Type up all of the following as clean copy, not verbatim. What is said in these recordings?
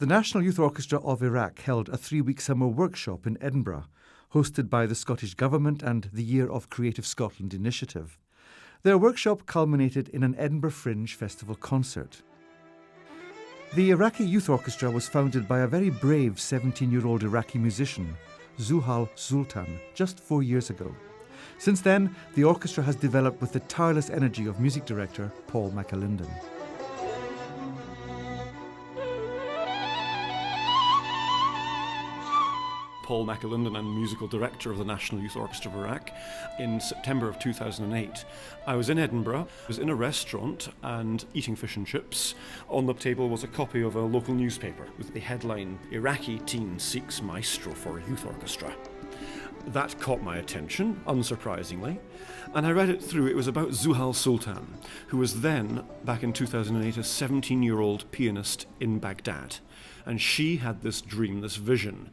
The National Youth Orchestra of Iraq held a 3-week summer workshop in Edinburgh, hosted by the Scottish Government and the Year of Creative Scotland initiative. Their workshop culminated in an Edinburgh Fringe Festival concert. The Iraqi Youth Orchestra was founded by a very brave 17-year-old Iraqi musician, Zuhal Sultan, just 4 years ago. Since then, the orchestra has developed with the tireless energy of music director Paul MacAlindin. Paul MacAlindin, I'm musical director of the National Youth Orchestra of Iraq. In September of 2008, I was in Edinburgh, I was in a restaurant and eating fish and chips. On the table was a copy of a local newspaper with the headline, "Iraqi teen seeks maestro for youth orchestra." That caught my attention, unsurprisingly, and I read it through. It was about Zuhal Sultan, who was then, back in 2008, a 17-year-old pianist in Baghdad. And she had this dream, this vision,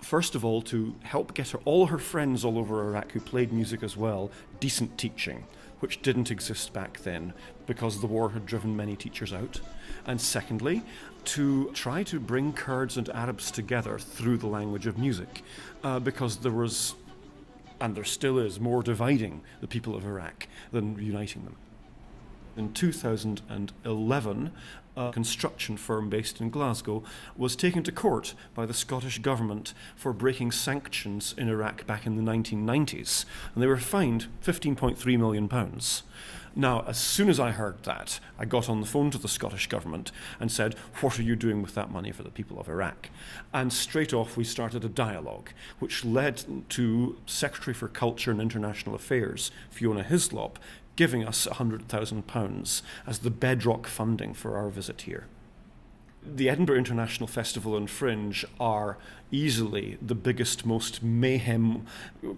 first of all, to help get all her friends all over Iraq who played music as well, decent teaching, which didn't exist back then because the war had driven many teachers out. And secondly, to try to bring Kurds and Arabs together through the language of music, because there was, and there still is, more dividing the people of Iraq than uniting them. In 2011, a construction firm based in Glasgow was taken to court by the Scottish government for breaking sanctions in Iraq back in the 1990s, and they were fined £15.3 million. Now, as soon as I heard that, I got on the phone to the Scottish government and said, "What are you doing with that money for the people of Iraq?" And straight off we started a dialogue, which led to Secretary for Culture and International Affairs, Fiona Hislop, giving us £100,000 as the bedrock funding for our visit here. The Edinburgh International Festival and Fringe are easily the biggest, most mayhem,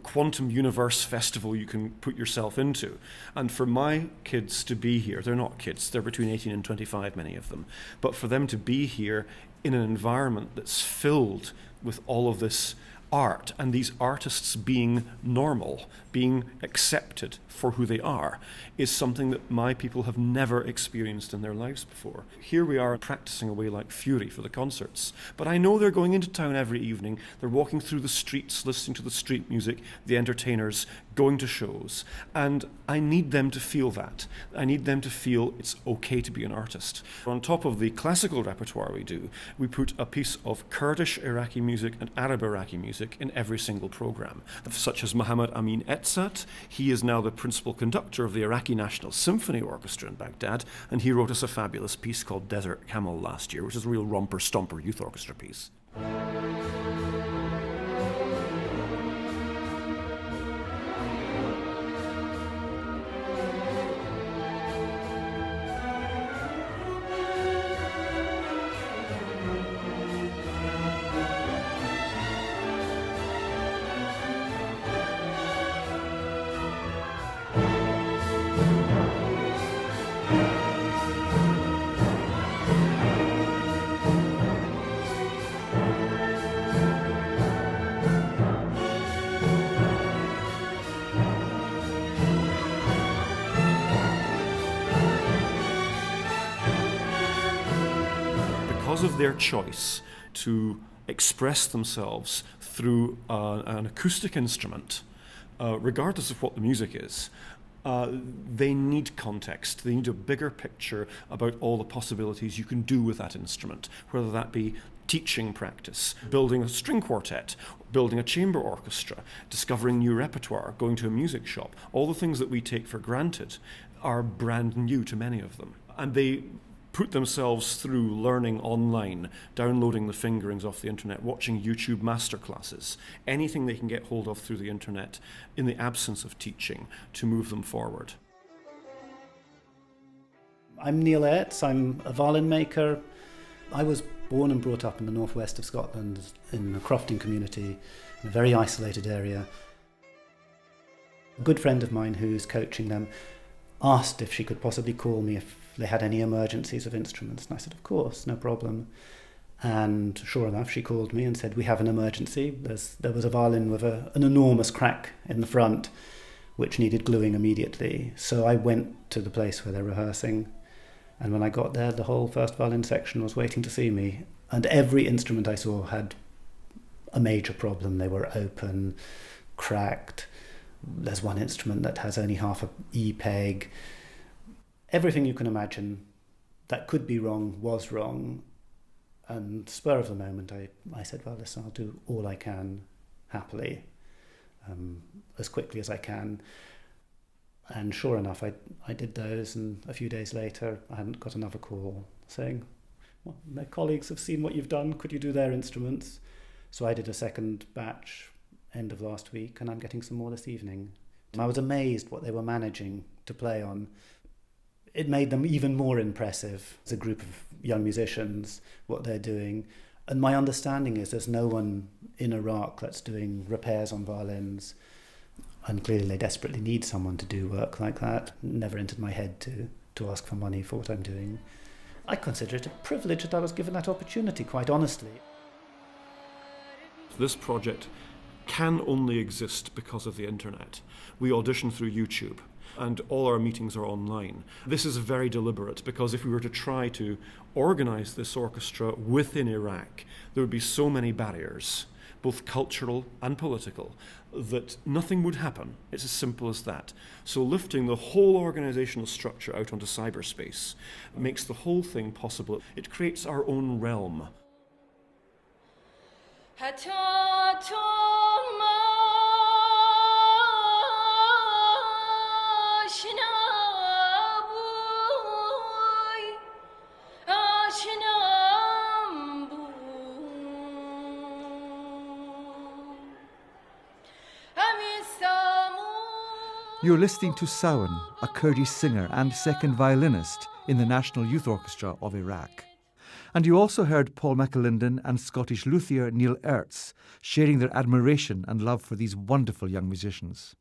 quantum universe festival you can put yourself into. And for my kids to be here, they're not kids, they're between 18 and 25, many of them, but for them to be here in an environment that's filled with all of this art and these artists being normal, being accepted for who they are, is something that my people have never experienced in their lives before. Here we are practicing away like fury for the concerts, but I know they're going into town every evening, they're walking through the streets, listening to the street music, the entertainers, going to shows, and I need them to feel that. I need them to feel it's okay to be an artist. On top of the classical repertoire we do, we put a piece of Kurdish Iraqi music and Arab Iraqi music in every single program, such as Muhammad Amin Etzat. He is now the principal conductor of the Iraqi National Symphony Orchestra in Baghdad, and he wrote us a fabulous piece called Desert Camel last year, which is a real romper-stomper youth orchestra piece. Because of their choice to express themselves through an acoustic instrument, regardless of what the music is, they need context. They need a bigger picture about all the possibilities you can do with that instrument, whether that be teaching practice, building a string quartet, building a chamber orchestra, discovering new repertoire, going to a music shop. All the things that we take for granted are brand new to many of them. And they put themselves through learning online, downloading the fingerings off the internet, watching YouTube masterclasses, anything they can get hold of through the internet in the absence of teaching to move them forward. I'm Neil Ertz, I'm a violin maker. I was born and brought up in the northwest of Scotland in a crofting community in a very isolated area. A good friend of mine who's coaching them asked if she could possibly call me if they had any emergencies of instruments, and I said, of course, no problem. And sure enough, she called me and said, we have an emergency. There was a violin with an enormous crack in the front, which needed gluing immediately. So I went to the place where they're rehearsing, and when I got there, the whole first violin section was waiting to see me. And every instrument I saw had a major problem. They were open, cracked. There's one instrument that has only half a E peg. Everything you can imagine that could be wrong was wrong. And spur of the moment, I said, well, listen, I'll do all I can happily, as quickly as I can. And sure enough, I did those, and a few days later, I hadn't got another call saying, well, my colleagues have seen what you've done, could you do their instruments? So I did a second batch end of last week, and I'm getting some more this evening. I was amazed what they were managing to play on. It made them even more impressive as a group of young musicians, what they're doing. And my understanding is there's no one in Iraq that's doing repairs on violins. And clearly they desperately need someone to do work like that. Never entered my head to ask for money for what I'm doing. I consider it a privilege that I was given that opportunity, quite honestly. This project can only exist because of the internet. We audition through YouTube, and all our meetings are online. This is very deliberate, because if we were to try to organise this orchestra within Iraq, there would be so many barriers, both cultural and political, that nothing would happen. It's as simple as that. So lifting the whole organisational structure out onto cyberspace makes the whole thing possible. It creates our own realm. You're listening to Sawan, a Kurdish singer and second violinist in the National Youth Orchestra of Iraq. And you also heard Paul MacAlindin and Scottish luthier Neil Ertz sharing their admiration and love for these wonderful young musicians.